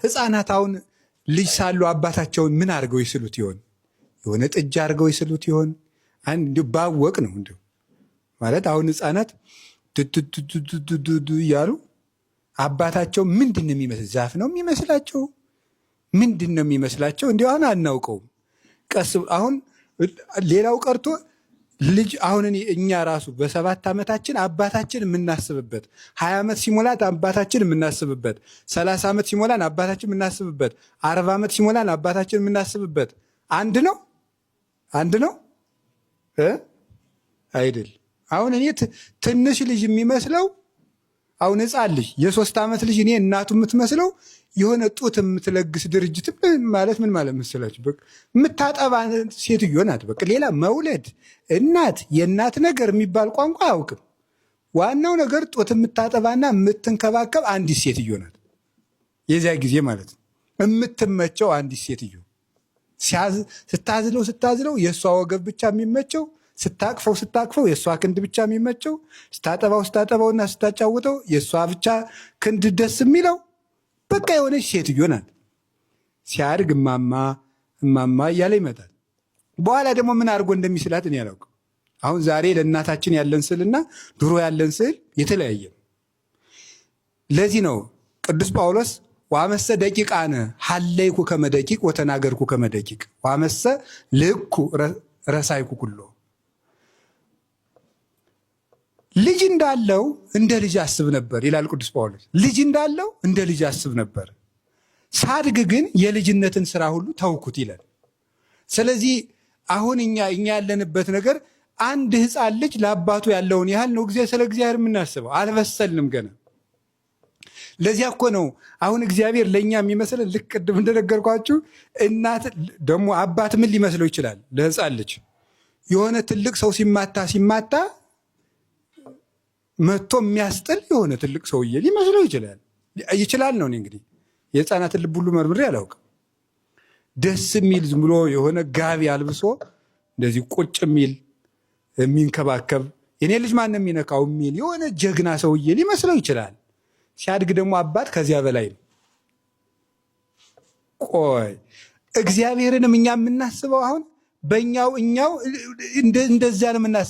ሕፃናት አሁን ልጅ ሳሉ አባታቸውን ምን አድርገው ይስሉት ይሆን? የሆነ ጥጃ አድርገው ይስሉት ይሆን? አንድ ባወቅ ነው እንዲሁ ማለት አሁን ሕፃናት እያሉ አባታቸው ምንድን ነው የሚመስል? ዛፍ ነው የሚመስላቸው? ምንድን ነው የሚመስላቸው? እንዲሁ አሁን አናውቀውም። ቀስ አሁን ሌላው ቀርቶ ልጅ አሁን እኛ ራሱ በ7 ዓመታችን አባታችን የምናስብበት 20 ዓመት ሲሞላት አባታችን የምናስብበት 30 ዓመት ሲሞላን አባታችን የምናስብበት 40 ዓመት ሲሞላን አባታችን የምናስብበት አንድ ነው አይደል? አሁን እኔ ትንሽ ልጅ የሚመስለው አሁን ሕፃን ልጅ የ3 ዓመት ልጅ እኔ እናቱ የምትመስለው የሆነ ጡት የምትለግስ ድርጅት ማለት ምን ማለት መሰላችሁ? በቃ የምታጠባ ሴትዮ ናት። በቃ ሌላ መውለድ እናት የእናት ነገር የሚባል ቋንቋ አያውቅም። ዋናው ነገር ጡት የምታጠባና የምትንከባከብ አንዲት ሴትዮ ናት። የዚያ ጊዜ ማለት ነው የምትመቸው አንዲት ሴትዮ ስታዝለው የእሷ ወገብ ብቻ የሚመቸው፣ ስታቅፈው የእሷ ክንድ ብቻ የሚመቸው፣ ስታጠባውና ስታጫውተው የእሷ ብቻ ክንድ ደስ የሚለው በቃ የሆነች ሴትዮ ናት። ሲያድግ እማማ እያለ ይመጣል። በኋላ ደግሞ ምን አድርጎ እንደሚስላት እኔ አላውቅም። አሁን ዛሬ ለእናታችን ያለን ስዕልና ድሮ ያለን ስዕል የተለያየ ነው። ለዚህ ነው ቅዱስ ጳውሎስ ዋመሰ ደቂቃነ ሀለይኩ ከመደቂቅ ወተናገርኩ ከመደቂቅ ዋመሰ ልኩ ረሳይኩ ኩሎ። ልጅ እንዳለው እንደ ልጅ አስብ ነበር ይላል ቅዱስ ጳውሎስ። ልጅ እንዳለው እንደ ልጅ አስብ ነበር፣ ሳድግ ግን የልጅነትን ስራ ሁሉ ተውኩት ይላል። ስለዚህ አሁን እኛ ያለንበት ነገር አንድ ሕፃን ልጅ ለአባቱ ያለውን ያህል ነው ስለ እግዚአብሔር የምናስበው። አልበሰልንም ገና። ለዚያ እኮ ነው አሁን እግዚአብሔር ለእኛ የሚመስለን ልክ ቅድም እንደነገርኳችሁ እናት ደግሞ አባት ምን ሊመስለው ይችላል? ለሕፃን ልጅ የሆነ ትልቅ ሰው ሲማታ መጥቶ የሚያስጥል የሆነ ትልቅ ሰውዬ ሊመስለው ይችላል ነው። እኔ እንግዲህ የሕፃናትን ልብ ሁሉ መርምሬ አላውቅም። ደስ የሚል ዝም ብሎ የሆነ ጋቢ አልብሶ እንደዚህ ቁጭ የሚል የሚንከባከብ የኔ ልጅ ማን የሚነካው የሚል የሆነ ጀግና ሰውዬ ሊመስለው ይችላል። ሲያድግ ደግሞ አባት ከዚያ በላይ ነው። ቆይ እግዚአብሔርንም እኛ የምናስበው አሁን በእኛው እንደዚያ ነው የምናስበው።